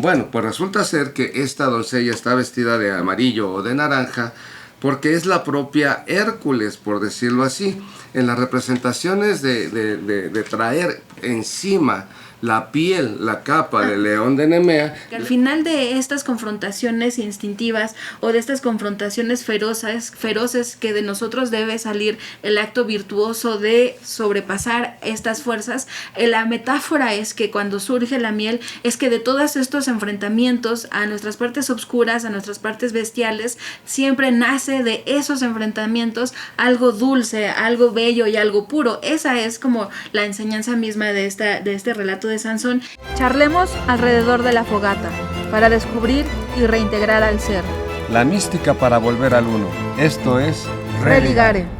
Bueno, pues resulta ser que esta doncella está vestida de amarillo o de naranja porque es la propia Hércules, por decirlo así. En las representaciones de traer encima la piel, la capa del león de Nemea. Al final de estas confrontaciones instintivas o de estas confrontaciones feroces que de nosotros debe salir el acto virtuoso de sobrepasar estas fuerzas, la metáfora es que cuando surge la miel es que de todos estos enfrentamientos a nuestras partes oscuras, a nuestras partes bestiales, siempre nace de esos enfrentamientos algo dulce, algo bello y algo puro. Esa es como la enseñanza misma de este relato de Sansón. Charlemos alrededor de la fogata para descubrir y reintegrar al ser. La mística para volver al uno. Esto es Religare.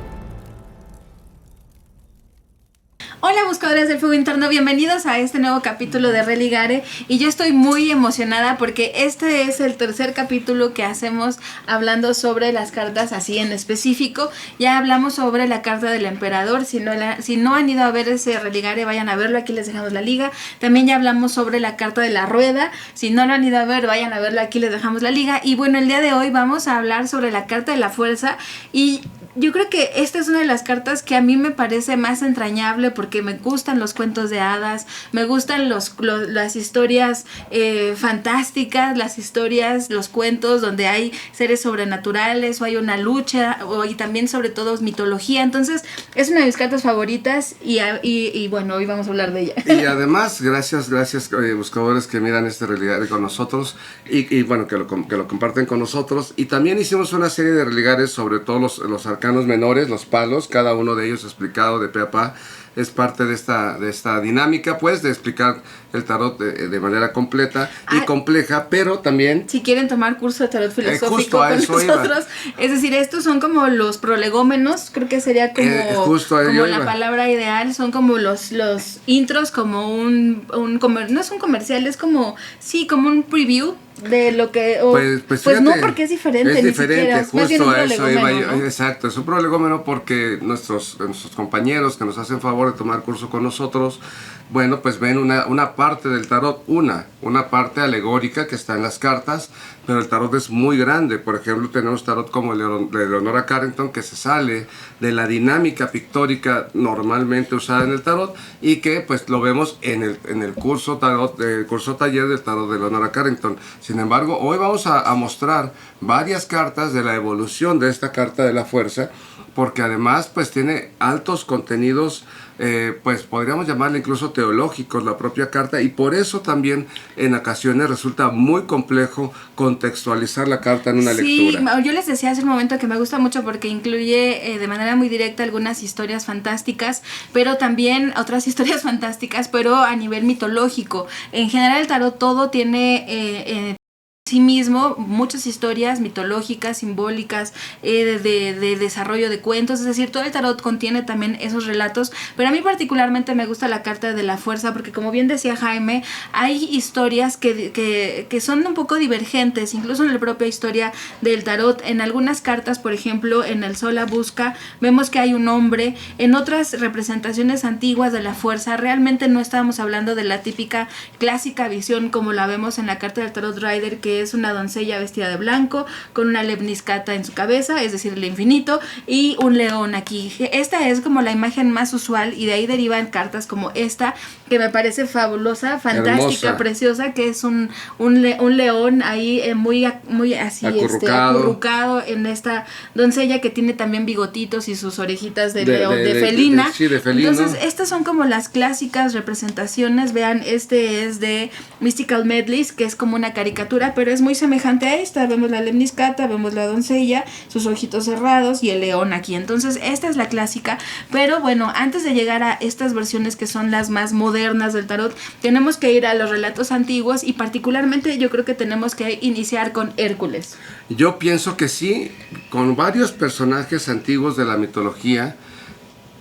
Hola buscadores del fuego interno, bienvenidos a este nuevo capítulo de Religare, y yo estoy muy emocionada porque este es el tercer capítulo que hacemos hablando sobre las cartas así en específico. Ya hablamos sobre la carta del emperador, si no han ido a ver ese Religare vayan a verlo, aquí les dejamos la liga. También ya hablamos sobre la carta de la rueda, si no lo han ido a ver vayan a verlo, aquí les dejamos la liga. Y bueno, el día de hoy vamos a hablar sobre la carta de la fuerza, y yo creo que esta es una de las cartas que a mí me parece más entrañable porque me gustan los cuentos de hadas, me gustan las historias fantásticas, las historias, los cuentos donde hay seres sobrenaturales o hay una lucha y también sobre todo mitología. Entonces es una de mis cartas favoritas y bueno, hoy vamos a hablar de ella. Y además, gracias buscadores que miran esta realidad con nosotros y bueno, que lo comparten con nosotros. Y también hicimos una serie de religares sobre todos los arcanos menores, los palos, cada uno de ellos explicado de pe a pa. Es parte de esta dinámica, pues, de explicar el tarot de manera completa y compleja, pero también... Si quieren tomar curso de tarot filosófico con nosotros, iba. Es decir, estos son como los prolegómenos, creo que sería como la palabra ideal, son como los intros, como no es un comercial, es como, sí, como un preview de lo que pues fíjate, no, porque es diferente, es diferente, justo a eso iba yo, ¿no? Exacto, es un prolegómeno porque nuestros compañeros que nos hacen favor de tomar curso con nosotros, bueno, pues ven una parte del tarot, una parte alegórica que está en las cartas, pero el tarot es muy grande. Por ejemplo, tenemos tarot como el de Eleonora Carrington, que se sale de la dinámica pictórica normalmente usada en el tarot y que pues lo vemos en el curso taller del tarot de Eleonora Carrington. Sin embargo, hoy vamos a mostrar varias cartas de la evolución de esta carta de la fuerza, porque además pues tiene altos contenidos, pues podríamos llamarle incluso teológicos la propia carta, y por eso también en ocasiones resulta muy complejo contextualizar la carta en una lectura. Sí, yo les decía hace un momento que me gusta mucho porque incluye de manera muy directa algunas historias fantásticas, pero también otras historias fantásticas, pero a nivel mitológico. En general el tarot todo tiene... sí mismo muchas historias mitológicas, simbólicas, de desarrollo de cuentos, es decir, todo el tarot contiene también esos relatos, pero a mí particularmente me gusta la carta de la fuerza porque, como bien decía Jaime, hay historias que son un poco divergentes, incluso en la propia historia del tarot. En algunas cartas, por ejemplo, en el Sol la busca, vemos que hay un hombre. En otras representaciones antiguas de la fuerza, realmente no estábamos hablando de la típica clásica visión como la vemos en la carta del Tarot Rider, que es una doncella vestida de blanco con una lemniscata en su cabeza, es decir, el infinito, y un león aquí. Esta es como la imagen más usual, y de ahí derivan cartas como esta, que me parece fabulosa, fantástica, hermosa, preciosa, que es un león ahí muy así acurrucado en esta doncella que tiene también bigotitos y sus orejitas de león, de felina. Sí, de felino. Entonces, estas son como las clásicas representaciones. Vean, este es de Mystical Medleys, que es como una caricatura, pero es muy semejante a esta. Vemos la lemniscata, vemos la doncella, sus ojitos cerrados y el león aquí. Entonces, esta es la clásica. Pero bueno, antes de llegar a estas versiones que son las más modernas del tarot, tenemos que ir a los relatos antiguos, y particularmente yo creo que tenemos que iniciar con Hércules. Yo pienso que sí, con varios personajes antiguos de la mitología,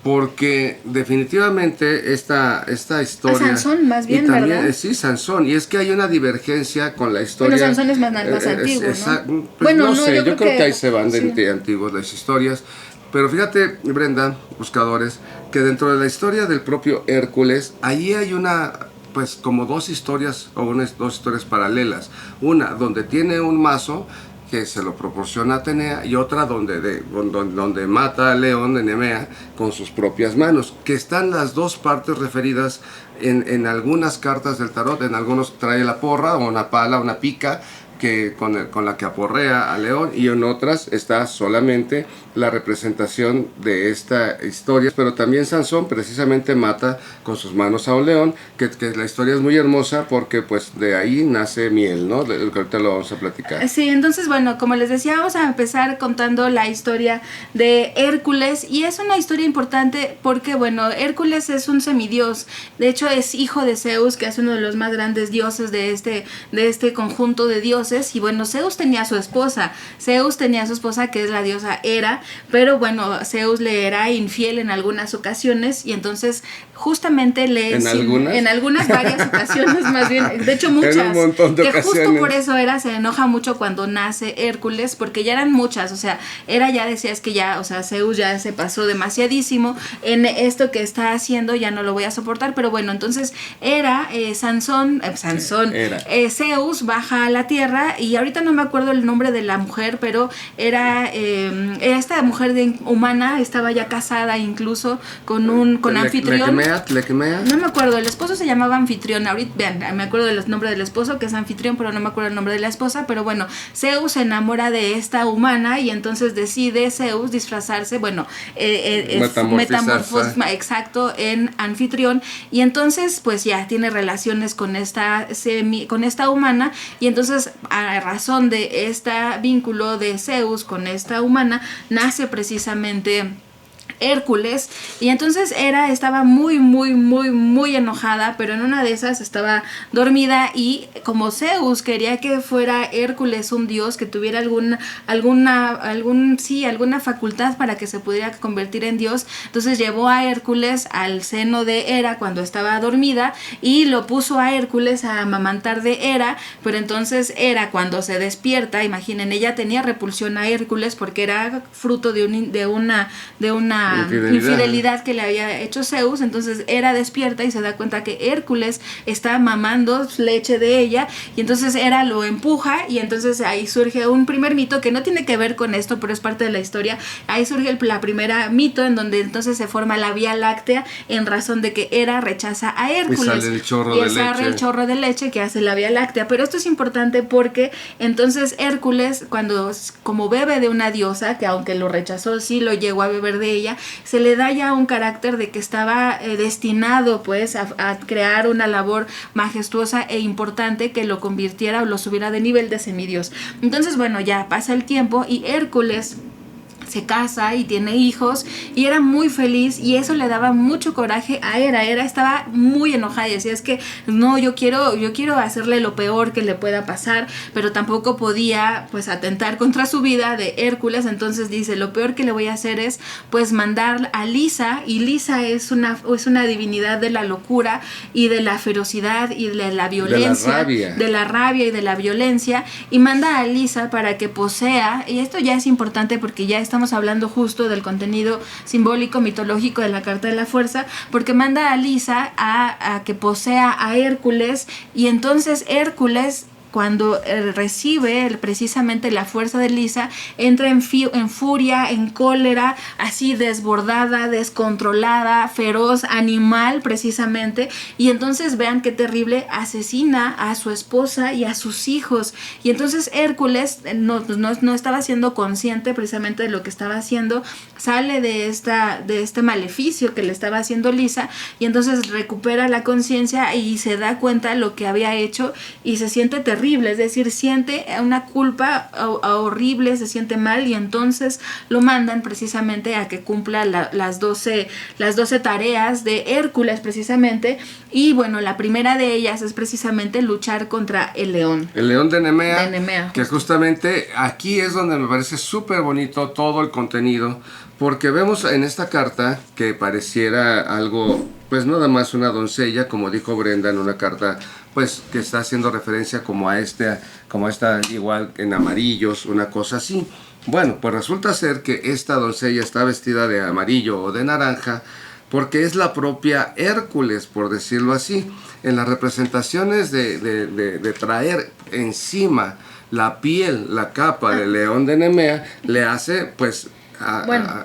porque definitivamente esta historia... Sansón, más bien, también, ¿verdad? Sí, Sansón, y es que hay una divergencia con la historia... Bueno, Sansón es más antiguo, ¿no? Pues bueno, no sé, yo creo que ahí se van sí, de antiguos las historias, pero fíjate, Brenda, buscadores, que dentro de la historia del propio Hércules, ahí hay una pues como dos historias o dos historias paralelas. Una donde tiene un mazo que se lo proporciona a Atenea, y otra donde mata al león de Nemea con sus propias manos, que están las dos partes referidas en algunas cartas del tarot. En algunos trae la porra o una pala, una pica, con la que aporrea al león, y en otras está solamente la representación de esta historia. Pero también Sansón precisamente mata con sus manos a un león, que la historia es muy hermosa porque pues de ahí nace miel, ¿no? Que ahorita lo vamos a platicar. Sí, entonces bueno, como les decía, vamos a empezar contando la historia de Hércules, y es una historia importante porque bueno, Hércules es un semidios, de hecho es hijo de Zeus, que es uno de los más grandes dioses de este conjunto de dioses. Y bueno, Zeus tenía a su esposa que es la diosa Hera, pero bueno, Zeus le era infiel en algunas ocasiones, y entonces justamente en algunas varias ocasiones, más bien, de hecho muchas, en un montón de que ocasiones. Justo por eso Hera se enoja mucho cuando nace Hércules, porque ya eran muchas, o sea, Hera ya decía, es que ya, o sea, Zeus ya se pasó demasiadísimo en esto que está haciendo, ya no lo voy a soportar. Pero bueno, entonces Zeus baja a la tierra, y ahorita no me acuerdo el nombre de la mujer, pero era esta mujer humana, estaba ya casada incluso con Anfitrión. Lequemea. No me acuerdo, el esposo se llamaba Anfitrión. Ahorita, vean, me acuerdo del nombre del esposo, que es Anfitrión, pero no me acuerdo el nombre de la esposa. Pero bueno, Zeus se enamora de esta humana, y entonces decide Zeus disfrazarse, metamorfosis, exacto, en Anfitrión, y entonces pues ya tiene relaciones con esta humana, y entonces a razón de este vínculo de Zeus con esta humana nace precisamente Hércules. Y entonces Hera estaba muy enojada, pero en una de esas estaba dormida, y como Zeus quería que fuera Hércules un dios, que tuviera alguna facultad para que se pudiera convertir en dios, entonces llevó a Hércules al seno de Hera cuando estaba dormida, y lo puso a Hércules a amamantar de Hera. Pero entonces Hera, cuando se despierta, imaginen, ella tenía repulsión a Hércules porque era fruto de una infidelidad que le había hecho Zeus. Entonces Hera despierta y se da cuenta que Hércules está mamando leche de ella, y entonces Hera lo empuja, y entonces ahí surge un primer mito que no tiene que ver con esto, pero es parte de la historia. Ahí surge la primera mito, en donde entonces se forma la Vía Láctea, en razón de que Hera rechaza a Hércules, y sale el chorro de leche que hace la Vía Láctea. Pero esto es importante porque entonces Hércules, como bebe de una diosa, que aunque lo rechazó, sí lo llegó a beber de ella, se le da ya un carácter de que estaba destinado pues a crear una labor majestuosa e importante que lo convirtiera o lo subiera de nivel de semidios. Entonces bueno, ya pasa el tiempo y Hércules se casa y tiene hijos, y era muy feliz, y eso le daba mucho coraje a Hera. Hera estaba muy enojada y decía, es que no, yo quiero hacerle lo peor que le pueda pasar, pero tampoco podía pues atentar contra su vida de Hércules. Entonces dice, lo peor que le voy a hacer es pues mandar a Lisa, y Lisa es una divinidad de la locura y de la ferocidad y de la violencia, de la rabia y de la violencia, y manda a Lisa para que posea. Y esto ya es importante porque ya estamos hablando justo del contenido simbólico mitológico de la carta de la fuerza, porque manda a Lisa a que posea a Hércules. Y entonces Hércules, cuando recibe precisamente la fuerza de Lisa, entra en furia, en cólera, así desbordada, descontrolada, feroz, animal precisamente, y entonces vean qué terrible, asesina a su esposa y a sus hijos. Y entonces Hércules no estaba siendo consciente precisamente de lo que estaba haciendo, sale de este maleficio que le estaba haciendo Lisa, y entonces recupera la conciencia y se da cuenta de lo que había hecho, y se siente terrible, es decir, siente una culpa horrible, se siente mal, y entonces lo mandan precisamente a que cumpla las 12 tareas de Hércules precisamente. Y bueno, la primera de ellas es precisamente luchar contra el león. El león de Nemea, que justamente aquí es donde me parece súper bonito todo el contenido, porque vemos en esta carta que pareciera algo, pues nada más una doncella, como dijo Brenda en una carta, pues que está haciendo referencia como a esta igual en amarillos, una cosa así. Bueno, pues resulta ser que esta doncella está vestida de amarillo o de naranja, porque es la propia Hércules, por decirlo así. En las representaciones de traer encima la piel, la capa del león de Nemea, le hace pues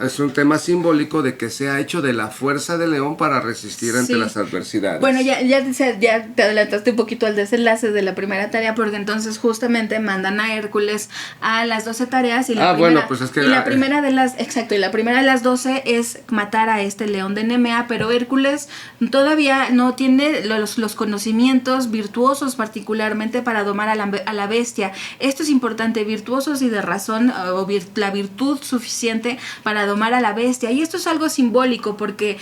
es un tema simbólico de que se ha hecho de la fuerza del león para resistir ante las adversidades. Bueno, ya te adelantaste un poquito al desenlace de la primera tarea, porque entonces justamente mandan a Hércules a las 12 tareas y la primera de las 12 es matar a este león de Nemea, pero Hércules todavía no tiene los conocimientos virtuosos particularmente para domar a la bestia. Esto es importante, virtuosos y de razón, la virtud suficiente para domar a la bestia, y esto es algo simbólico porque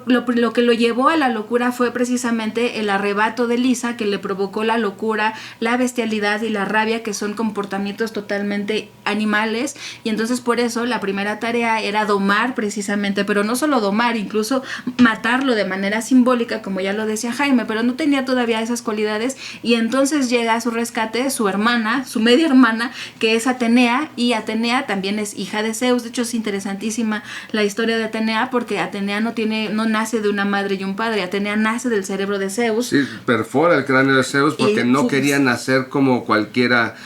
lo que lo llevó a la locura fue precisamente el arrebato de Lisa, que le provocó la locura, la bestialidad y la rabia, que son comportamientos totalmente animales, y entonces por eso la primera tarea era domar precisamente, pero no solo domar, incluso matarlo de manera simbólica, como ya lo decía Jaime, pero no tenía todavía esas cualidades, y entonces llega a su rescate su hermana, su media hermana, que es Atenea, y Atenea también es hija de Zeus. De hecho, es interesantísima la historia de Atenea, porque Atenea no nace de una madre y un padre. Atenea nace del cerebro de Zeus. Sí, perfora el cráneo de Zeus porque no quería nacer como cualquiera,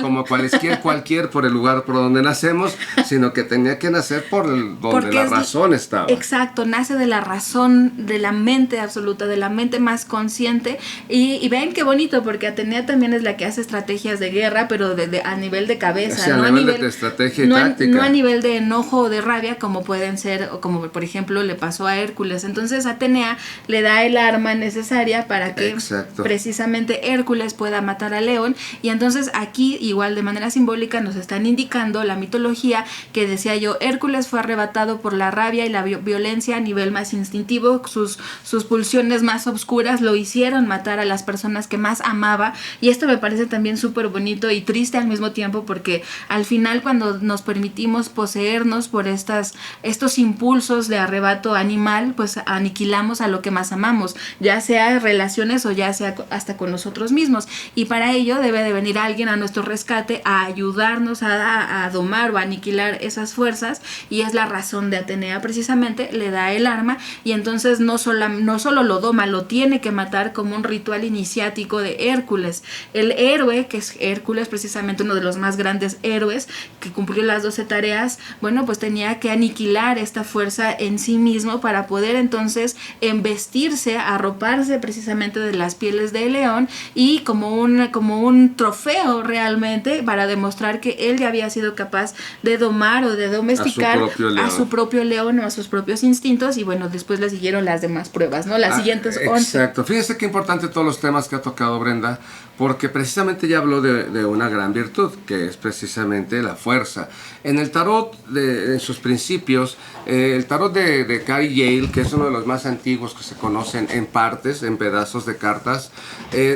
como cualquier por el lugar por donde nacemos, sino que tenía que nacer donde la razón estaba. Exacto, nace de la razón, de la mente absoluta, de la mente más consciente, y ven qué bonito, porque Atenea también es la que hace estrategias de guerra, pero a nivel de cabeza, sí, a nivel de estrategia y táctica. No a nivel de enojo o de rabia, como pueden ser, o como por ejemplo le pasó a Hércules. Entonces Atenea le da el arma necesaria para que precisamente Hércules pueda matar al león, y entonces aquí igual de manera simbólica nos están indicando la mitología que decía yo, Hércules fue arrebatado por la rabia y la violencia a nivel más instintivo, sus pulsiones más oscuras lo hicieron matar a las personas que más amaba, y esto me parece también súper bonito y triste al mismo tiempo, porque al final cuando nos permitimos poseernos por estos impulsos de arrebato animal, pues aniquilamos a lo que más amamos, ya sea relaciones o ya sea hasta con nosotros mismos, y para ello debe de venir alguien a nuestro rescate a ayudarnos a domar o a aniquilar esas fuerzas, y es la razón de Atenea precisamente, le da el arma, y entonces no solo lo doma, lo tiene que matar como un ritual iniciático de Hércules. El héroe, que es Hércules, precisamente uno de los más grandes héroes que cumplió las 12 tareas, bueno, pues tenía que aniquilar esta fuerza en sí mismo para poder entonces embestirse, arroparse precisamente de las pieles del león, y como un trofeo realmente para demostrar que él ya había sido capaz de domar o de domesticar a su propio león o a sus propios instintos, y bueno, después le siguieron las demás pruebas, ¿no? Las siguientes 11. Exacto. Fíjense qué importante todos los temas que ha tocado Brenda, porque precisamente ya habló de una gran virtud, que es precisamente la fuerza. En el tarot, en sus principios, el tarot de Carey Yale, que es uno de los más antiguos que se conocen en partes, en pedazos de cartas,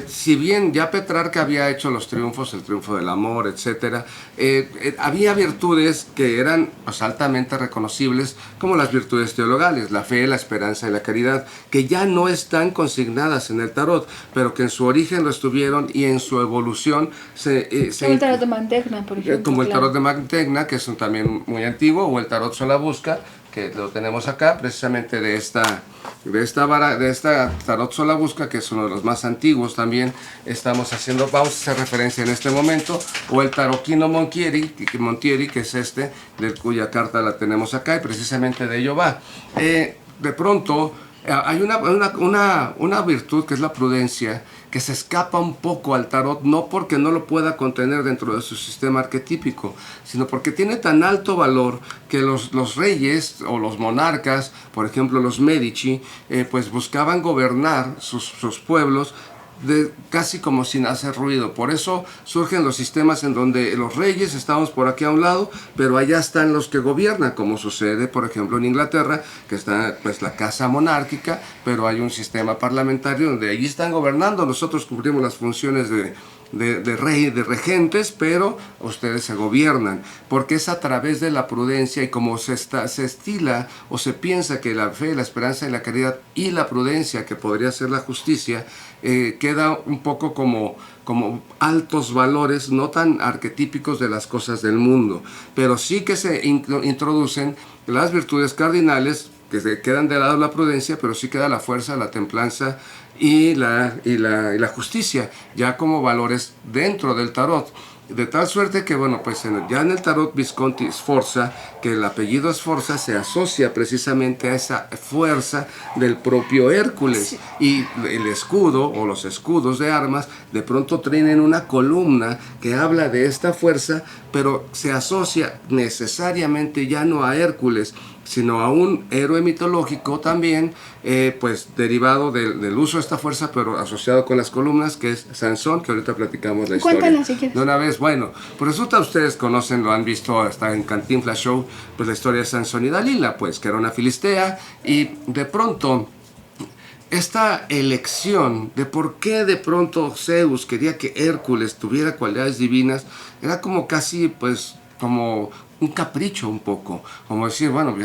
si bien ya Petrarca había hecho los triunfos, el triunfo del amor, etc., había virtudes que eran pues, altamente reconocibles, como las virtudes teologales, la fe, la esperanza y la caridad, que ya no están consignadas en el tarot, pero que en su origen lo estuvieron y en su evolución como el tarot de Mantegna, por ejemplo. Como el tarot de Mantegna, que es también muy antiguo, o el tarot Solabusca, que lo tenemos acá, precisamente de esta tarot Solabusca, que es uno de los más antiguos también. Vamos a hacer referencia en este momento, o el tarot Quino Montieri, que es cuya carta la tenemos acá, y precisamente de ello va. De pronto, hay una virtud que es la prudencia, que se escapa un poco al tarot, no porque no lo pueda contener dentro de su sistema arquetípico, sino porque tiene tan alto valor que los reyes o los monarcas, por ejemplo los Medici, pues buscaban gobernar sus pueblos casi como sin hacer ruido. Por eso surgen los sistemas en donde los reyes estamos por aquí a un lado, pero allá están los que gobiernan, como sucede por ejemplo en Inglaterra, que está pues la casa monárquica, pero hay un sistema parlamentario donde allí están gobernando. Nosotros cumplimos las funciones de regentes, pero ustedes se gobiernan, porque es a través de la prudencia, y como se estila o se piensa que la fe, la esperanza y la caridad y la prudencia, que podría ser la justicia, queda un poco como altos valores, no tan arquetípicos de las cosas del mundo, pero sí que se introducen las virtudes cardinales, que se quedan de lado la prudencia, pero sí queda la fuerza, la templanza y la justicia, ya como valores dentro del tarot. De tal suerte que, bueno, pues ya en el tarot Visconti Sforza, que el apellido Sforza se asocia precisamente a esa fuerza del propio Hércules. Sí. Y el escudo o los escudos de armas de pronto tienen una columna que habla de esta fuerza, pero se asocia necesariamente ya no a Hércules, sino a un héroe mitológico también, pues derivado del uso de esta fuerza, pero asociado con las columnas, que es Sansón, que ahorita platicamos la historia. Cuéntala si quieres. De una vez, bueno, pues resulta, ustedes conocen, lo han visto hasta en Cantinflas Show, pues la historia de Sansón y Dalila, pues que era una filistea, y de pronto esta elección de por qué de pronto Zeus quería que Hércules tuviera cualidades divinas, era como casi, pues, como un capricho un poco, como decir, bueno,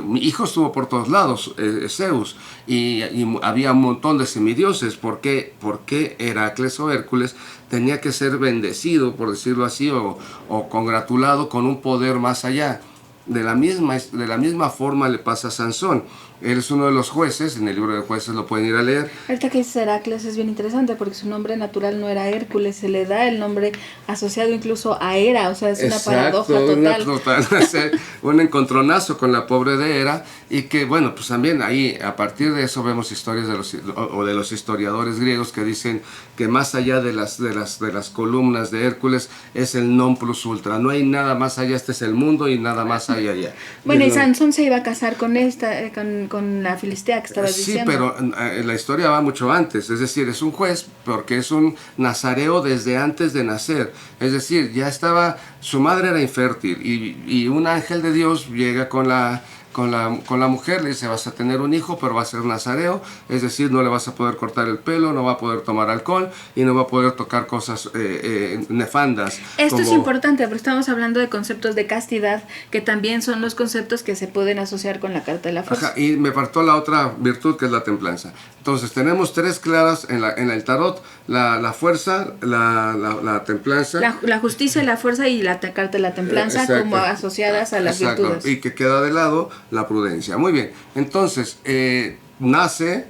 mi hijo estuvo por todos lados, Zeus, y había un montón de semidioses. ¿Por qué Heracles o Hércules tenía que ser bendecido, por decirlo así, o congratulado con un poder más allá? De la misma forma le pasa a Sansón. Él es uno de los jueces, en el libro de jueces lo pueden ir a leer. Ahorita que dices Heracles es bien interesante porque su nombre natural no era Hércules, se le da el nombre asociado incluso a Hera, o sea, es una paradoja total. Un encontronazo con la pobre de Hera, y que, bueno, pues también ahí, a partir de eso vemos historias de los historiadores griegos que dicen que más allá de las columnas de Hércules es el non plus ultra, no hay nada más allá, este es el mundo y nada más hay allá. Bueno, y Sansón se iba a casar con con la filistea que estabas diciendo. Sí, pero la historia va mucho antes, es decir, es un juez porque es un nazareo desde antes de nacer, es decir, ya estaba, su madre era infértil y un ángel de Dios llega con la mujer, le dice, vas a tener un hijo, pero va a ser nazareo, es decir, no le vas a poder cortar el pelo, no va a poder tomar alcohol y no va a poder tocar cosas nefandas. Esto es importante porque estamos hablando de conceptos de castidad, que también son los conceptos que se pueden asociar con la carta de la fuerza. Ajá, y me faltó la otra virtud, que es la templanza. Entonces tenemos tres claras en el tarot: la fuerza, la templanza, la justicia, la fuerza y la carta de la templanza, como asociadas a las virtudes. Y que queda de lado la prudencia. Muy bien, entonces nace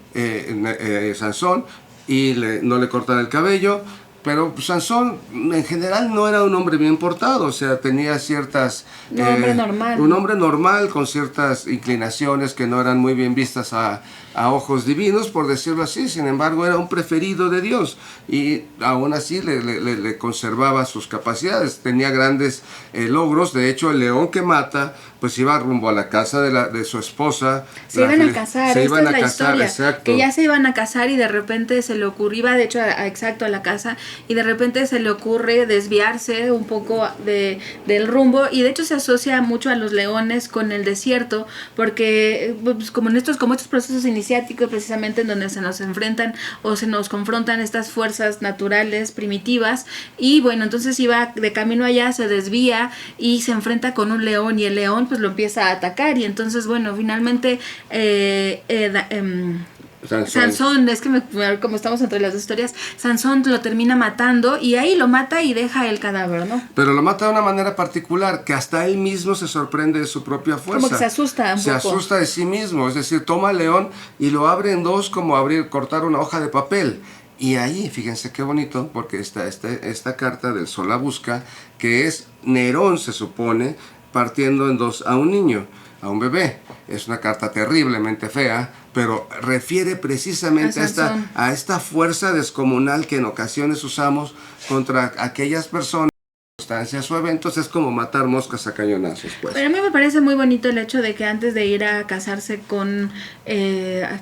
Sansón y no le cortan el cabello, pero Sansón en general no era un hombre bien portado, o sea, tenía ciertas... Un hombre normal. Un hombre normal con ciertas inclinaciones que no eran muy bien vistas a ojos divinos, por decirlo así. Sin embargo, era un preferido de Dios y aún así le conservaba sus capacidades. Tenía grandes logros. De hecho, el león que mata, pues iba rumbo a la casa de su esposa. Se iban a casar, esta es la historia, exacto. Que ya se iban a casar y de repente se le ocurrió, iba de hecho exacto a la casa, y de repente se le ocurre desviarse un poco del rumbo, y de hecho se asocia mucho a los leones con el desierto, porque pues, como estos procesos iniciáticos, precisamente en donde se nos enfrentan o se nos confrontan estas fuerzas naturales primitivas, y bueno, entonces iba de camino allá, se desvía y se enfrenta con un león, y el león pues lo empieza a atacar, y entonces bueno, finalmente Sansón, es que como estamos entre las dos historias, Sansón lo termina matando y ahí lo mata y deja el cadáver, ¿no? Pero lo mata de una manera particular que hasta él mismo se sorprende de su propia fuerza. Como que se asusta un poco. Se asusta de sí mismo, es decir, toma al león y lo abre en dos como cortar una hoja de papel. Y ahí, fíjense qué bonito, porque está esta carta del Sol la busca, que es Nerón, se supone, partiendo en dos a un niño, a un bebé. Es una carta terriblemente fea, pero refiere precisamente a esta fuerza descomunal que en ocasiones usamos contra aquellas personas, circunstancias o eventos. Es como matar moscas a cañonazos, pues. Pero a mí me parece muy bonito el hecho de que antes de ir a casarse con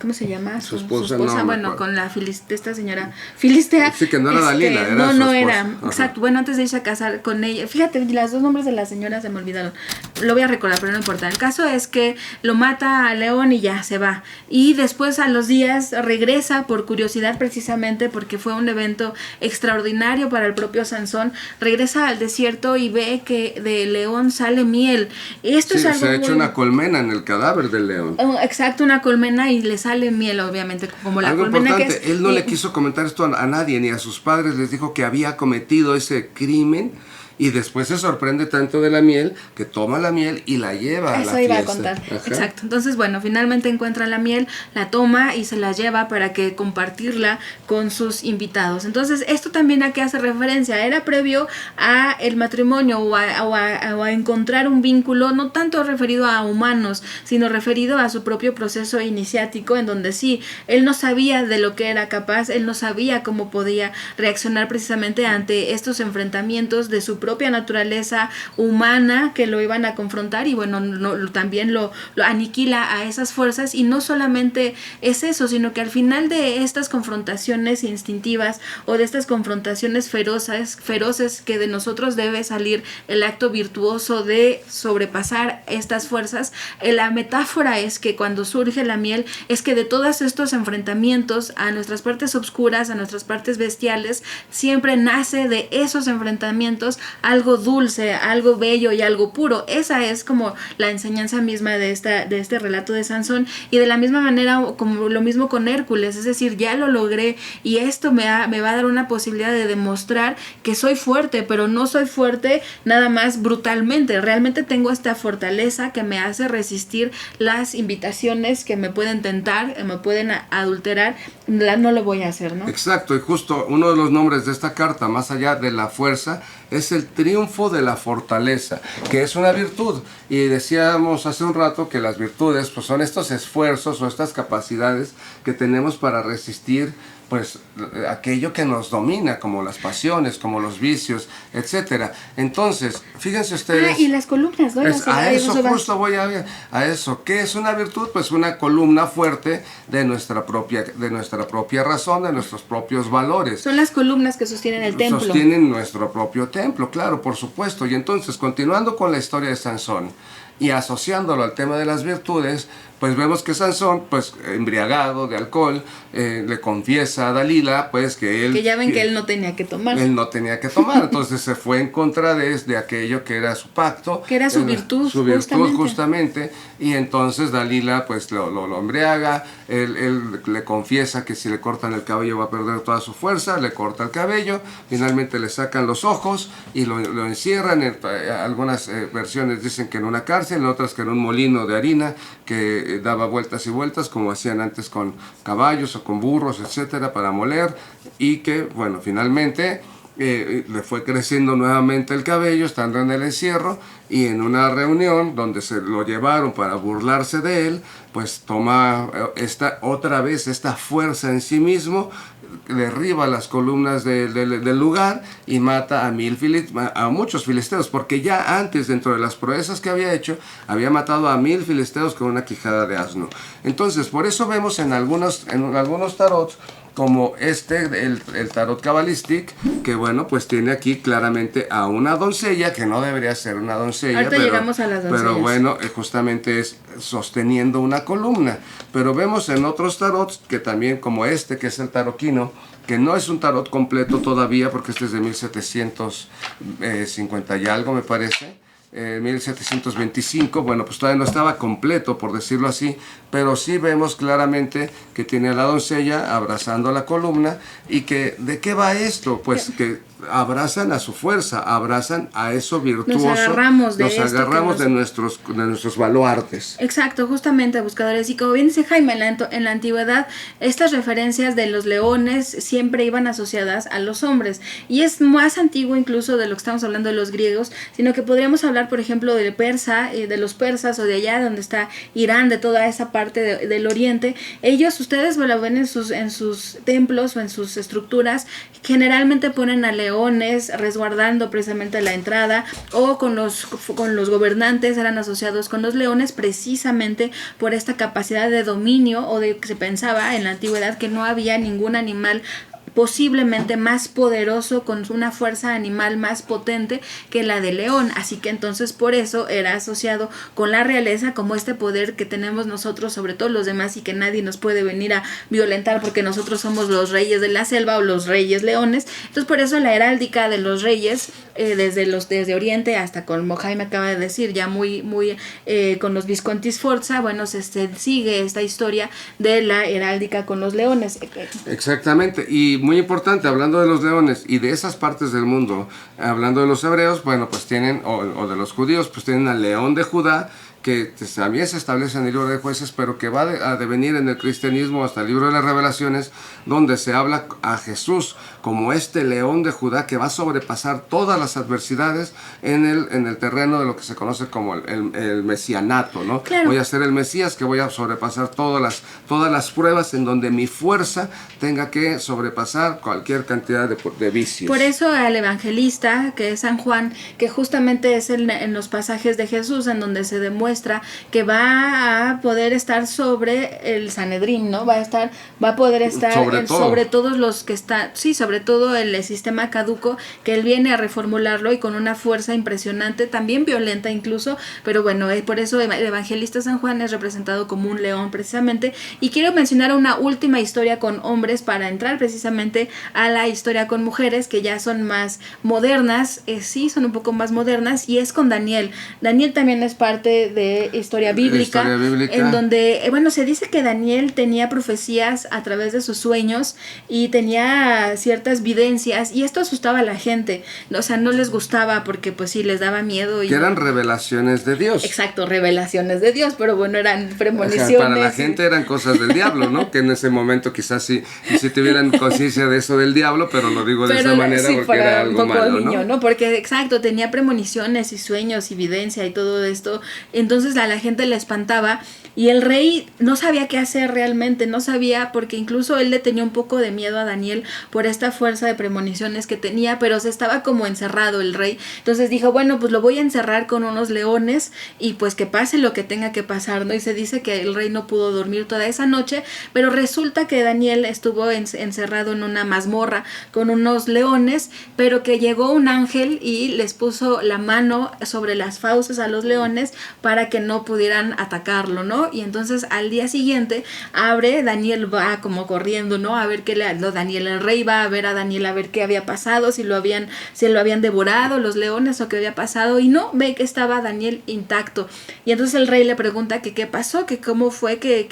¿cómo se llama? Su esposa, bueno, con esta señora filistea. Sí, que no era Dalila, era no, su esposa. Era, ajá. Exacto, bueno, antes de irse a casar con ella, fíjate, los dos nombres de la señora se me olvidaron, lo voy a recordar, pero no importa. El caso es que lo mata a León y ya, se va, y después a los días regresa por curiosidad, precisamente porque fue un evento extraordinario para el propio Sansón. Regresa al desierto y ve que de León sale miel. Esto es algo se ha hecho una colmena en el cadáver del león. Exacto, una colmena, y le sale miel, obviamente, como la algo colmena importante, que es. Él no le quiso comentar esto a nadie, ni a sus padres. Les dijo que había cometido ese crimen y después se sorprende tanto de la miel que toma la miel y la lleva a la Eso fiesta. iba a contar. Ajá. Exacto. Entonces, bueno, finalmente encuentra la miel, la toma y se la lleva para que compartirla con sus invitados. Entonces, esto también a qué hace referencia. Era previo a el matrimonio o a encontrar un vínculo no tanto referido a humanos, sino referido a su propio proceso iniciático, en donde sí, él no sabía de lo que era capaz, él no sabía cómo podía reaccionar precisamente ante estos enfrentamientos de su propia naturaleza humana que lo iban a confrontar, y bueno, también lo aniquila a esas fuerzas. Y no solamente es eso, sino que al final de estas confrontaciones instintivas o de estas confrontaciones feroces que de nosotros debe salir el acto virtuoso de sobrepasar estas fuerzas, la metáfora es que cuando surge la miel es que de todos estos enfrentamientos a nuestras partes oscuras, a nuestras partes bestiales, siempre nace de esos enfrentamientos algo dulce, algo bello y algo puro. Esa es como la enseñanza misma de este relato de Sansón. Y de la misma manera, como lo mismo con Hércules, es decir, ya lo logré y esto me va a dar una posibilidad de demostrar que soy fuerte, pero no soy fuerte nada más brutalmente. Realmente tengo esta fortaleza que me hace resistir las invitaciones que me pueden tentar, me pueden adulterar. No lo voy a hacer, ¿no? Exacto, y justo uno de los nombres de esta carta, más allá de la fuerza, es el triunfo de la fortaleza, que es una virtud. Y decíamos hace un rato que las virtudes pues son estos esfuerzos o estas capacidades que tenemos para resistir pues aquello que nos domina, como las pasiones, como los vicios, etcétera. Entonces, fíjense ustedes. Y las columnas, ¿no? A eso justo voy a eso. ¿Qué es una virtud? Pues una columna fuerte de nuestra propia razón, de nuestros propios valores. Son las columnas que sostienen el templo. Sostienen nuestro propio templo, claro, por supuesto. Y entonces, continuando con la historia de Sansón y asociándolo al tema de las virtudes, pues vemos que Sansón, pues embriagado de alcohol, le confiesa a Dalila, pues que él... Que ya ven que él no tenía que tomar. Él no tenía que tomar, entonces se fue en contra de aquello que era su pacto. Que era su virtud, su virtud justamente. Y entonces Dalila pues lo embriaga, él le confiesa que si le cortan el cabello va a perder toda su fuerza, le corta el cabello, finalmente le sacan los ojos y lo encierran. Algunas versiones dicen que en una cárcel, en otras que en un molino de harina que daba vueltas y vueltas como hacían antes con caballos o con burros, etcétera, para moler, y que bueno, finalmente le fue creciendo nuevamente el cabello estando en el encierro, y en una reunión donde se lo llevaron para burlarse de él, pues toma otra vez esta fuerza en sí mismo, derriba las columnas del lugar y mata a muchos filisteos, porque ya antes, dentro de las proezas que había hecho, había matado a 1000 filisteos con una quijada de asno. Entonces, por eso vemos en algunos tarots, como el tarot cabalístico, que bueno, pues tiene aquí claramente a una doncella, que no debería ser una doncella. Ahorita llegamos a las doncellas. Pero bueno, justamente es sosteniendo una columna. Pero vemos en otros tarots, que también como que es el taroquino, que no es un tarot completo todavía, porque este es de 1750 y algo, me parece. 1725, bueno, pues todavía no estaba completo, por decirlo así, pero sí vemos claramente que tiene a la doncella abrazando la columna. Y que, ¿de qué va esto? Pues que abrazan a su fuerza, abrazan a eso virtuoso, nos agarramos de nuestros baluartes. Exacto, justamente, buscadores. Y como bien dice Jaime, en la antigüedad estas referencias de los leones siempre iban asociadas a los hombres, y es más antiguo incluso de lo que estamos hablando de los griegos, sino que podríamos hablar, por ejemplo, de los persas, o de allá donde está Irán, de toda esa parte del oriente. Ellos, ustedes lo ven en sus templos o en sus estructuras, generalmente ponen a leones resguardando precisamente la entrada, o con los gobernantes eran asociados con los leones, precisamente por esta capacidad de dominio, o de que se pensaba en la antigüedad que no había ningún animal posiblemente más poderoso, con una fuerza animal más potente que la de león. Así que entonces por eso era asociado con la realeza, como este poder que tenemos nosotros sobre todos los demás, y que nadie nos puede venir a violentar porque nosotros somos los reyes de la selva o los reyes leones. Entonces por eso la heráldica de los reyes desde Oriente hasta, como Jaime acaba de decir, ya muy con los Visconti Sforza, bueno, se sigue esta historia de la heráldica con los leones. Exactamente, y muy importante, hablando de los leones y de esas partes del mundo, hablando de los hebreos, bueno, pues tienen, o de los judíos, pues tienen al león de Judá, que también se establece en el libro de Jueces, pero que va a devenir en el cristianismo hasta el libro de las Revelaciones, donde se habla a Jesús como este león de Judá que va a sobrepasar todas las adversidades en el terreno de lo que se conoce como el mesianato, ¿no? Claro. Voy a ser el Mesías que voy a sobrepasar todas las pruebas en donde mi fuerza tenga que sobrepasar cualquier cantidad de vicios. Por eso al evangelista, que es San Juan, que justamente es en los pasajes de Jesús en donde se demuestra que va a poder estar sobre el Sanedrín, ¿no? Va a poder estar sobre todos los que están, sí, sobre todo el sistema caduco, que él viene a reformularlo y con una fuerza impresionante, también violenta incluso, pero bueno, por eso el evangelista San Juan es representado como un león precisamente. Y quiero mencionar una última historia con hombres para entrar precisamente a la historia con mujeres, que ya son más modernas, sí, son un poco más modernas, y es con Daniel. Daniel también es parte de historia bíblica, en donde, bueno, se dice que Daniel tenía profecías a través de sus sueños y tenía ciertas videncias, y esto asustaba a la gente, o sea, no les gustaba porque pues sí, les daba miedo. Que eran revelaciones de Dios. Exacto, revelaciones de Dios, pero bueno, eran premoniciones. O sea, para la gente eran cosas del diablo, ¿no? Que en ese momento quizás sí tuvieran conciencia de eso del diablo, pero lo digo de esa manera sí, porque era algo malo, niño, ¿no? Porque exacto, tenía premoniciones y sueños y evidencia y todo esto. Entonces a la gente le espantaba, y el rey no sabía qué hacer realmente, no sabía, porque incluso él le tenía un poco de miedo a Daniel por esta fuerza de premoniciones que tenía, pero se estaba como encerrado el rey. Entonces dijo, bueno, pues lo voy a encerrar con unos leones y pues que pase lo que tenga que pasar, ¿no? Y se dice que el rey no pudo dormir toda esa noche, pero resulta que Daniel estuvo encerrado en una mazmorra con unos leones, pero que llegó un ángel y les puso la mano sobre las fauces a los leones para que no pudieran atacarlo, ¿no? Y entonces al día siguiente Daniel va como corriendo, ¿no? A ver Daniel, el rey va a ver a Daniel a ver qué había pasado, si lo habían devorado los leones o qué había pasado, y no, ve que estaba Daniel intacto. Y entonces el rey le pregunta que qué pasó, que cómo fue que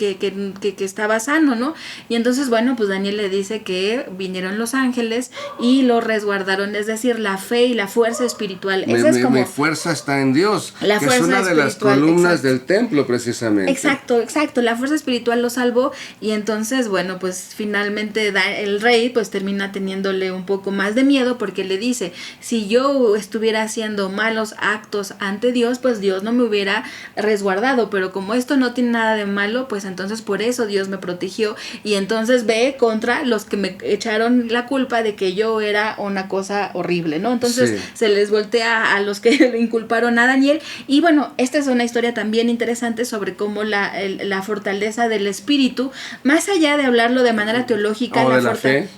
estaba sano, ¿no? Y entonces, bueno, pues Daniel le dice que vinieron los ángeles y lo resguardaron, es decir, la fe y la fuerza espiritual. Mi fuerza está en Dios, la que fuerza es una de las columnas exacto. del templo precisamente. Exacto, la fuerza espiritual lo salvó, y entonces, bueno, pues finalmente el rey pues termina teniéndole un poco más de miedo, porque le dice, si yo estuviera haciendo malos actos ante Dios, pues Dios no me hubiera resguardado, pero como esto no tiene nada de malo, pues entonces por eso Dios me protegió, y entonces ve contra los que me echaron la culpa de que yo era una cosa horrible, ¿no? Entonces sí, se les voltea a los que le inculparon a Daniel. Y bueno, esta es una historia también interesante sobre cómo la fortaleza del espíritu, más allá de hablarlo de manera teológica,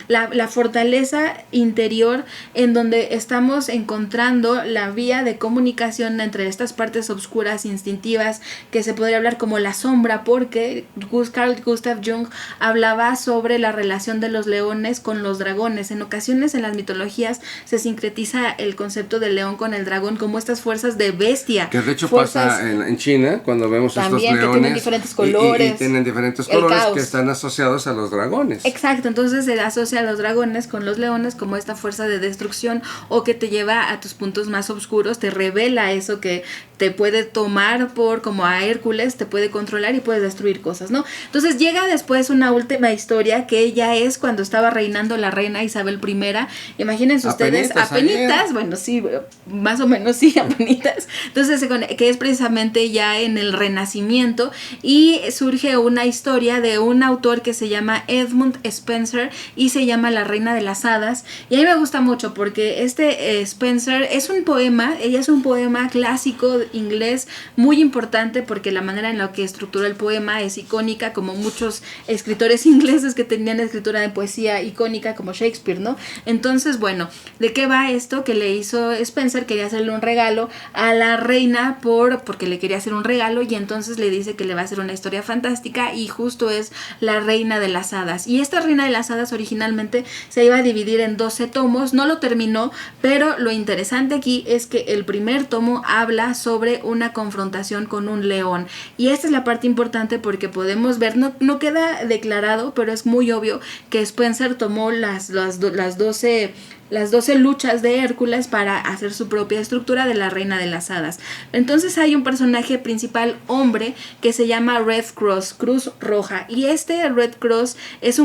la fortaleza interior, en donde estamos encontrando la vía de comunicación entre estas partes oscuras instintivas, que se podría hablar como la sombra, porque Carl Gustav Jung hablaba sobre la relación de los leones con los dragones. En ocasiones en las mitologías se sincretiza el concepto del león con el dragón como estas fuerzas de bestia. Que de hecho pasa en China, cuando vemos estos leones. Que tienen diferentes colores. Y tienen diferentes colores que están asociados a los dragones. Exacto, entonces se asocia a los dragones con los leones como esta fuerza de destrucción, o que te lleva a tus puntos más oscuros, te revela eso que te puede tomar como a Hércules, te puede controlar y puedes destruir cosas, ¿no? Entonces llega después una última historia, que ya es cuando estaba reinando la reina Isabel I. Imagínense ustedes, apenitas, bueno, sí, más o menos sí, apenitas. Entonces, que es precisamente ya en el Renacimiento, y surge una historia de un autor que se llama Edmund Spenser y se llama La Reina de las Hadas. Y a mí me gusta mucho porque Spenser es un poema, ella es un poema clásico inglés muy importante porque la manera en la que estructuró el poema es icónica, como muchos escritores ingleses que tenían escritura de poesía icónica como Shakespeare, ¿no? Entonces, bueno, ¿de qué va esto? Que le hizo Spencer, quería hacerle un regalo a la reina porque le quería hacer un regalo, y entonces le dice que le va a hacer una historia fantástica, y justo es la Reina de las Hadas. Y esta Reina de las Hadas originalmente se iba a dividir en 12 tomos, no lo terminó, pero lo interesante aquí es que el primer tomo habla sobre una confrontación con un león, y esta es la parte importante porque podemos ver, no queda declarado, pero es muy obvio que Spencer tomó las 12 luchas de Hércules para hacer su propia estructura de la Reina de las Hadas. Entonces hay un personaje principal hombre que se llama Red Cross, Cruz Roja, y este Red Cross es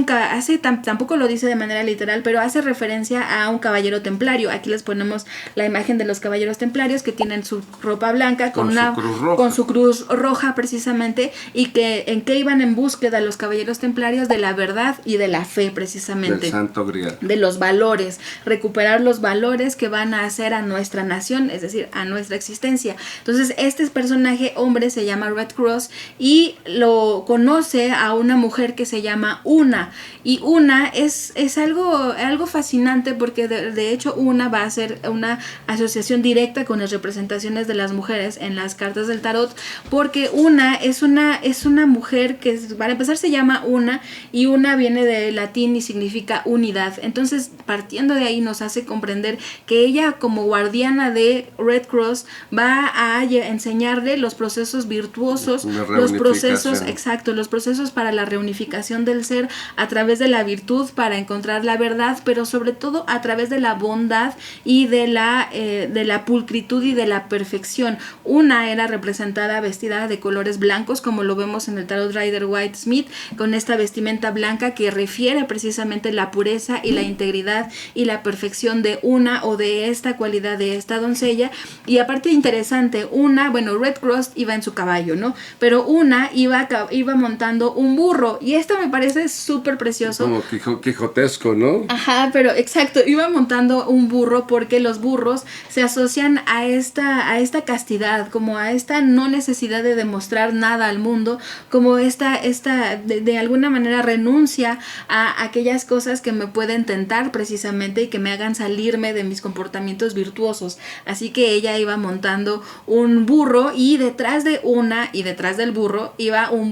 tampoco lo dice de manera literal, pero hace referencia a un caballero templario. Aquí les ponemos la imagen de los caballeros templarios que tienen su ropa blanca con su cruz roja precisamente, y que en qué iban en búsqueda los caballeros templarios: de la verdad y de la fe, precisamente, del Santo Grial, de los valores, recuperar los valores que van a hacer a nuestra nación, es decir, a nuestra existencia. Entonces este personaje hombre se llama Red Cross y lo conoce a una mujer que se llama Una, y Una es algo fascinante porque de hecho Una va a ser una asociación directa con las representaciones de las mujeres en las cartas del tarot, porque Una es una mujer que para empezar se llama Una, y Una viene del latín y significa unidad. Entonces, partiendo de ahí nos hace comprender que ella, como guardiana de Red Cross, va a enseñarle los procesos virtuosos, los procesos para la reunificación del ser a través de la virtud, para encontrar la verdad, pero sobre todo a través de la bondad y de la pulcritud y de la perfección. Una era representada vestida de colores blancos, como lo vemos en el tarot Rider Waite Smith, con esta vestimenta blanca que refiere precisamente la pureza y la integridad y la perfección de Una, o de esta cualidad de esta doncella. Y aparte interesante, Red Cross iba en su caballo, ¿no? Pero Una iba montando un burro, y esto me parece súper precioso. Como quijotesco, ¿no? Ajá, pero exacto, iba montando un burro porque los burros se asocian a esta castidad, como a esta no necesidad de demostrar nada al mundo, como de alguna manera renuncia a aquellas cosas que me pueden tentar precisamente y que me hagan salirme de mis comportamientos virtuosos. Así que ella iba montando un burro, y detrás de Una y detrás del burro iba un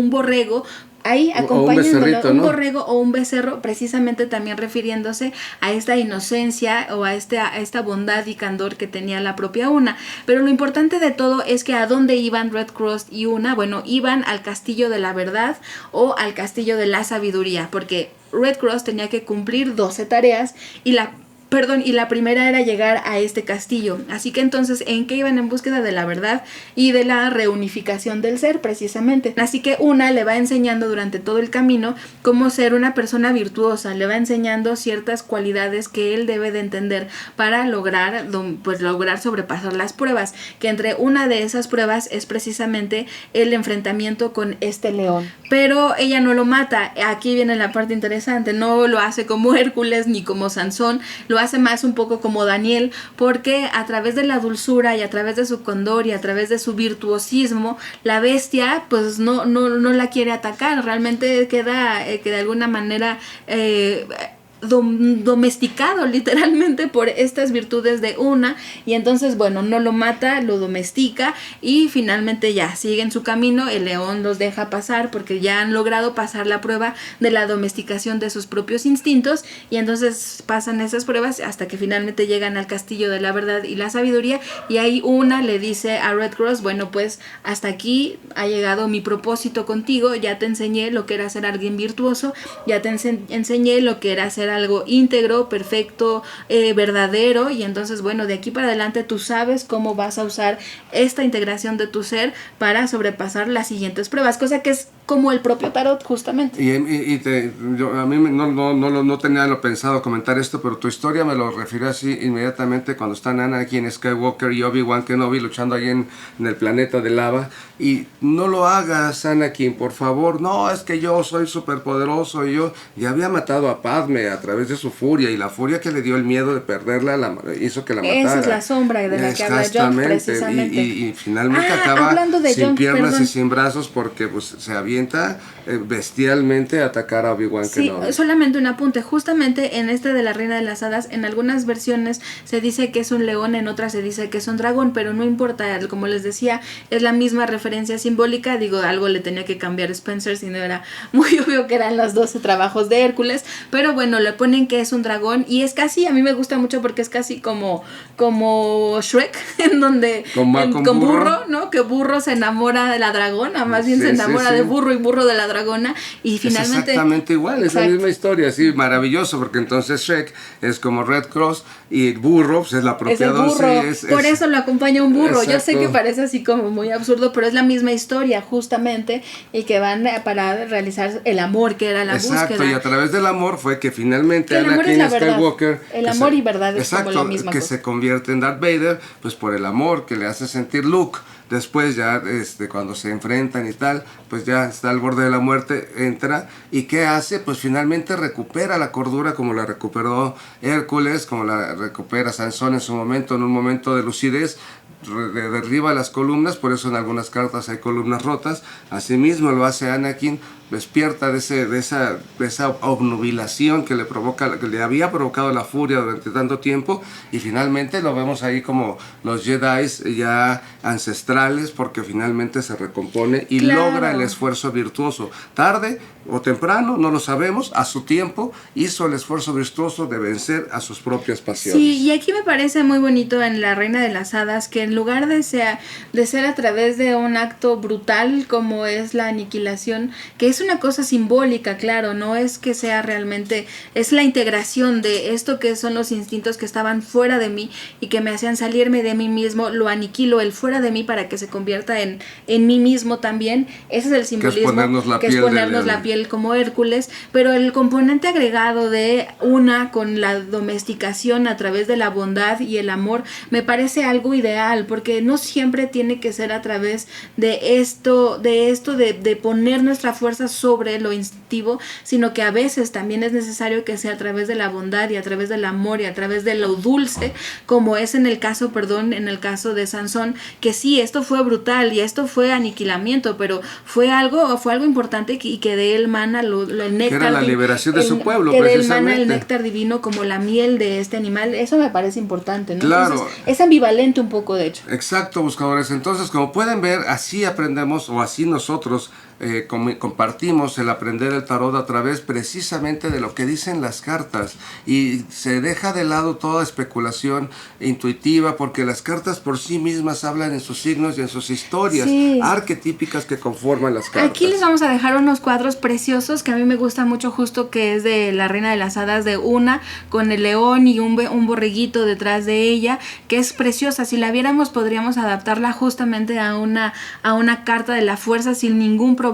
borrego, ahí acompañándolo, un borrego o un becerro, precisamente también refiriéndose a esta inocencia o a esta bondad y candor que tenía la propia Una. Pero lo importante de todo es que a dónde iban Red Cross y Una. Bueno, iban al castillo de la verdad o al castillo de la sabiduría, porque Red Cross tenía que cumplir 12 tareas y la primera era llegar a este castillo. Así que entonces, ¿en qué iban? En búsqueda de la verdad y de la reunificación del ser, precisamente. Así que Una le va enseñando durante todo el camino cómo ser una persona virtuosa, le va enseñando ciertas cualidades que él debe de entender para lograr sobrepasar las pruebas, que entre una de esas pruebas es precisamente el enfrentamiento con este león. Pero ella no lo mata. Aquí viene la parte interesante, no lo hace como Hércules ni como Sansón, lo hace más un poco como Daniel, porque a través de la dulzura y a través de su condor y a través de su virtuosismo, la bestia pues no la quiere atacar, realmente queda que de alguna manera domesticado literalmente por estas virtudes de Una, y entonces no lo mata, lo domestica, y finalmente ya siguen su camino. El león los deja pasar porque ya han logrado pasar la prueba de la domesticación de sus propios instintos, y entonces pasan esas pruebas hasta que finalmente llegan al castillo de la verdad y la sabiduría, y ahí Una le dice a Red Cross: pues hasta aquí ha llegado mi propósito contigo, ya te enseñé lo que era ser alguien virtuoso, ya te enseñé lo que era ser algo íntegro, perfecto, verdadero, y entonces de aquí para adelante tú sabes cómo vas a usar esta integración de tu ser para sobrepasar las siguientes pruebas, cosa que es como el propio tarot, justamente. A mí no tenía lo pensado comentar esto, pero tu historia me lo refirió así inmediatamente cuando están Anakin Skywalker y Obi-Wan Kenobi luchando ahí en el planeta de lava. Y no lo hagas, Anakin, por favor. No, es que yo soy superpoderoso y había matado a Padme a través de su furia, y la furia que le dio el miedo de perderla hizo que la matara. Esa es la sombra de la que habla Jon, precisamente. Y finalmente acaba sin Jon, piernas y sin brazos porque pues se avienta bestialmente a atacar a Obi-Wan Kenobi. Sí, solamente un apunte. Justamente en este de la Reina de las Hadas, en algunas versiones se dice que es un león, en otras se dice que es un dragón, pero no importa, como les decía, es la misma referencia simbólica. Digo, algo le tenía que cambiar Spencer, si no era muy obvio que eran los 12 trabajos de Hércules, pero bueno, le ponen que es un dragón y es casi, a mí me gusta mucho porque es casi como Shrek, en donde con burro, ¿no? Que burro se enamora de la dragona, más bien se enamora de burro y burro de la dragona, y finalmente... Es exactamente igual, es la misma historia, sí, maravilloso, porque entonces Shrek es como Red Cross y burro pues es la propia Doce. Por eso lo acompaña un burro. Exacto. Yo sé que parece así como muy absurdo, pero es la misma historia justamente, y que van para realizar el amor, que era la búsqueda. Exacto, y a través del amor fue que finalmente Anakin Skywalker... El amor y verdad es como la misma que cosa. se convierte en Darth Vader, pues por el amor que le hace sentir Luke. Después ya cuando se enfrentan y tal, pues ya está al borde de la muerte, entra, y ¿qué hace? Pues finalmente recupera la cordura como la recuperó Hércules, como la recupera Sansón en su momento, en un momento de lucidez, derriba las columnas, por eso en algunas cartas hay columnas rotas. Asimismo lo hace Anakin, despierta de esa obnubilación que le había provocado la furia durante tanto tiempo, y finalmente lo vemos ahí como los Jedi ya ancestrales, porque finalmente se recompone y logra el esfuerzo virtuoso. Tarde o temprano, no lo sabemos, a su tiempo hizo el esfuerzo virtuoso de vencer a sus propias pasiones. Sí, y aquí me parece muy bonito en La Reina de las Hadas que en lugar de ser a través de un acto brutal como es la aniquilación, que es una cosa simbólica, claro, no es que sea realmente, es la integración de esto que son los instintos que estaban fuera de mí y que me hacían salirme de mí mismo, lo aniquilo, el fuera de mí, para que se convierta en mí mismo también. Ese es el simbolismo, que es ponernos la piel como Hércules, pero el componente agregado de con la domesticación a través de la bondad y el amor me parece algo ideal, porque no siempre tiene que ser a través de esto de poner nuestra fuerza sobre lo instintivo, sino que a veces también es necesario que sea a través de la bondad y a través del amor y a través de lo dulce, como es en el caso de Sansón, que sí, esto fue brutal y esto fue aniquilamiento, pero fue algo importante y que de él mana el néctar, que era la liberación de su pueblo, que de él mana el néctar divino como la miel de este animal. Eso me parece importante, ¿no? Claro. Entonces, es ambivalente un poco, de hecho. Exacto, buscadores. Entonces, como pueden ver, así aprendemos, o así nosotros compartimos el aprender el tarot a través precisamente de lo que dicen las cartas, y se deja de lado toda especulación intuitiva, porque las cartas por sí mismas hablan en sus signos y en sus historias arquetípicas que conforman las cartas. Aquí les vamos a dejar unos cuadros preciosos que a mí me gusta mucho, justo que es de La Reina de las Hadas, de Una con el león y un borreguito detrás de ella, que es preciosa. Si la viéramos podríamos adaptarla justamente a una carta de la fuerza sin ningún problema.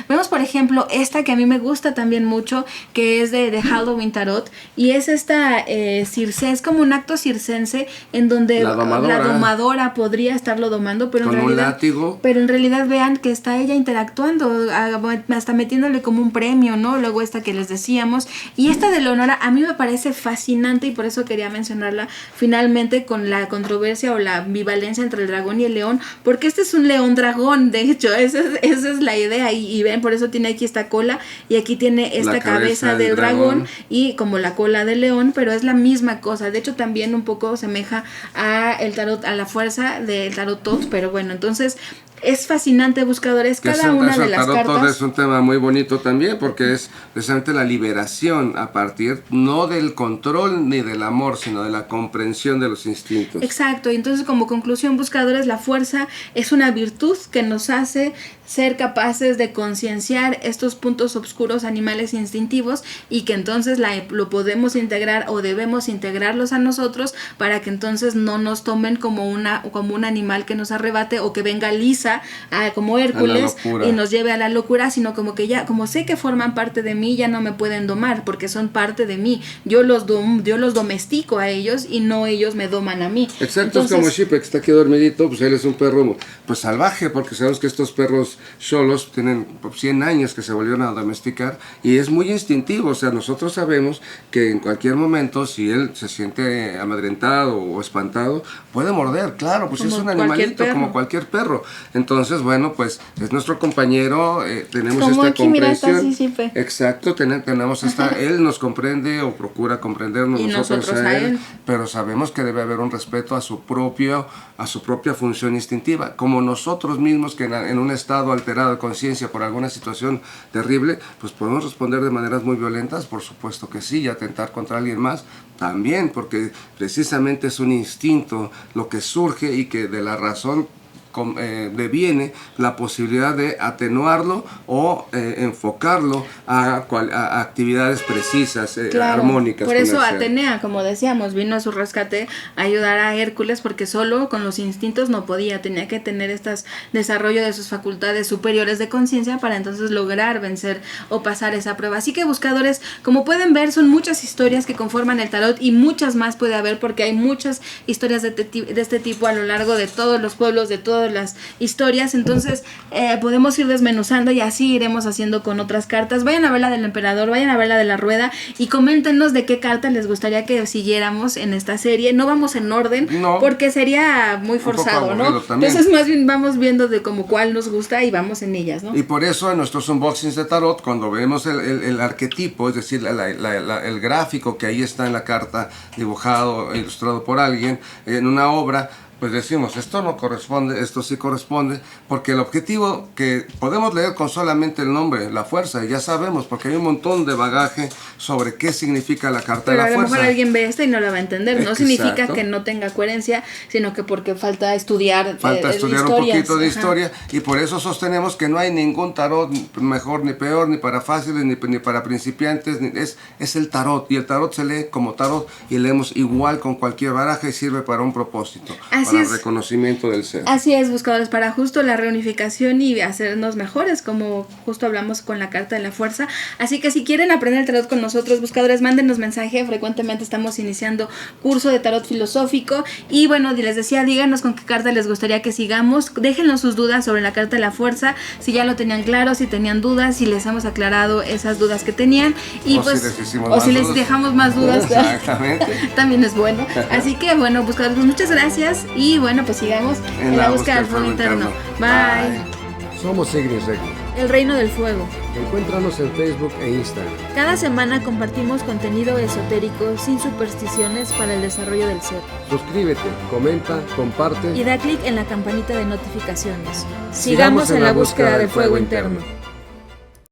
Vemos, por ejemplo, esta que a mí me gusta también mucho, que es de Halloween Tarot, y es esta circe, es como un acto circense en donde la domadora podría estarlo domando, pero con un látigo. Pero en realidad vean que está ella interactuando, hasta metiéndole como un premio, ¿no? Luego esta que les decíamos, y esta de Leonora a mí me parece fascinante, y por eso quería mencionarla finalmente, con la controversia o la ambivalencia entre el dragón y el león, porque este es un león dragón, de hecho, esa es la idea. Y ven, por eso tiene aquí esta cola y aquí tiene esta cabeza del dragón y como la cola del león, pero es la misma cosa. De hecho, también un poco semeja a el tarot, a la fuerza del tarot tot, pero bueno, entonces es fascinante, buscadores, cada una de las cartas. Tarot es un tema muy bonito también, porque es precisamente la liberación a partir no del control ni del amor, sino de la comprensión de los instintos. Exacto, y entonces como conclusión, buscadores, la fuerza es una virtud que nos hace ser capaces de concienciar estos puntos oscuros animales instintivos y que entonces lo podemos integrar o debemos integrarlos a nosotros para que entonces no nos tomen como un animal que nos arrebate o que venga lisa como Hércules y nos lleve a la locura, sino como que ya, como sé que forman parte de mí, ya no me pueden domar porque son parte de mí. Yo los domestico a ellos y no ellos me doman a mí. Exacto. Entonces, es como Chipe, que está aquí dormidito, pues él es un perro pues salvaje, porque sabemos que estos perros cholos tienen 100 años que se volvieron a domesticar y es muy instintivo. O sea, nosotros sabemos que en cualquier momento, si él se siente amedrentado o espantado, puede morder, claro, pues es un animalito como cualquier perro. Entonces, bueno, pues es nuestro compañero, tenemos como esta aquí, comprensión. mira, sí, sí, exacto, tenemos él nos comprende o procura comprendernos y nosotros a él, pero sabemos que debe haber un respeto a su propia función instintiva, como nosotros mismos que en un estado alterado de conciencia por alguna situación terrible, pues podemos responder de maneras muy violentas, por supuesto que sí, y atentar contra alguien más también, porque precisamente es un instinto lo que surge y que de la razón deviene la posibilidad de atenuarlo o enfocarlo a actividades precisas, claro, armónicas. Por eso Atenea, como decíamos, vino a su rescate a ayudar a Hércules porque solo con los instintos no podía, tenía que tener desarrollo de sus facultades superiores de conciencia para entonces lograr vencer o pasar esa prueba. Así que, buscadores, como pueden ver, son muchas historias que conforman el tarot y muchas más puede haber porque hay muchas historias de este tipo a lo largo de todos los pueblos, de todas las historias. Entonces podemos ir desmenuzando y así iremos haciendo con otras cartas. Vayan a ver la del emperador, vayan a ver la de la rueda y coméntenos de qué carta les gustaría que siguiéramos en esta serie. No vamos en orden porque sería muy forzado, ¿no? Entonces más bien vamos viendo de como cuál nos gusta y vamos en ellas, ¿no? Y por eso en nuestros unboxings de tarot, cuando vemos el arquetipo, es decir, el gráfico que ahí está en la carta, dibujado, ilustrado por alguien, en una obra, pues decimos, esto no corresponde, esto sí corresponde, porque el objetivo que podemos leer con solamente el nombre, la fuerza, ya sabemos, porque hay un montón de bagaje sobre qué significa la carta de la fuerza. Pero a lo mejor alguien ve esta y no la va a entender, no significa que no tenga coherencia, sino que porque falta estudiar un poquito de historia, y por eso sostenemos que no hay ningún tarot mejor ni peor, ni para fáciles, ni para principiantes, es el tarot, y el tarot se lee como tarot, y leemos igual con cualquier baraja y sirve para un propósito. Para el reconocimiento del ser. Así es, buscadores, para justo la reunificación y hacernos mejores, como justo hablamos con la carta de la fuerza. Así que si quieren aprender el tarot con nosotros, buscadores, mándenos mensaje. Frecuentemente estamos iniciando curso de tarot filosófico. Y bueno, les decía, díganos con qué carta les gustaría que sigamos. Déjenos sus dudas sobre la carta de la fuerza, si ya lo tenían claro, si tenían dudas, si les hemos aclarado esas dudas que tenían. Y o pues, si les dejamos más dudas. Exactamente. También es bueno. Así que bueno, buscadores, muchas gracias. Y bueno, pues sigamos en la búsqueda del fuego interno. Bye. Somos Ignis Regnum. El reino del fuego. Encuéntranos en Facebook e Instagram. Cada semana compartimos contenido esotérico sin supersticiones para el desarrollo del ser. Suscríbete, comenta, comparte y da clic en la campanita de notificaciones. Sigamos en la búsqueda del fuego interno.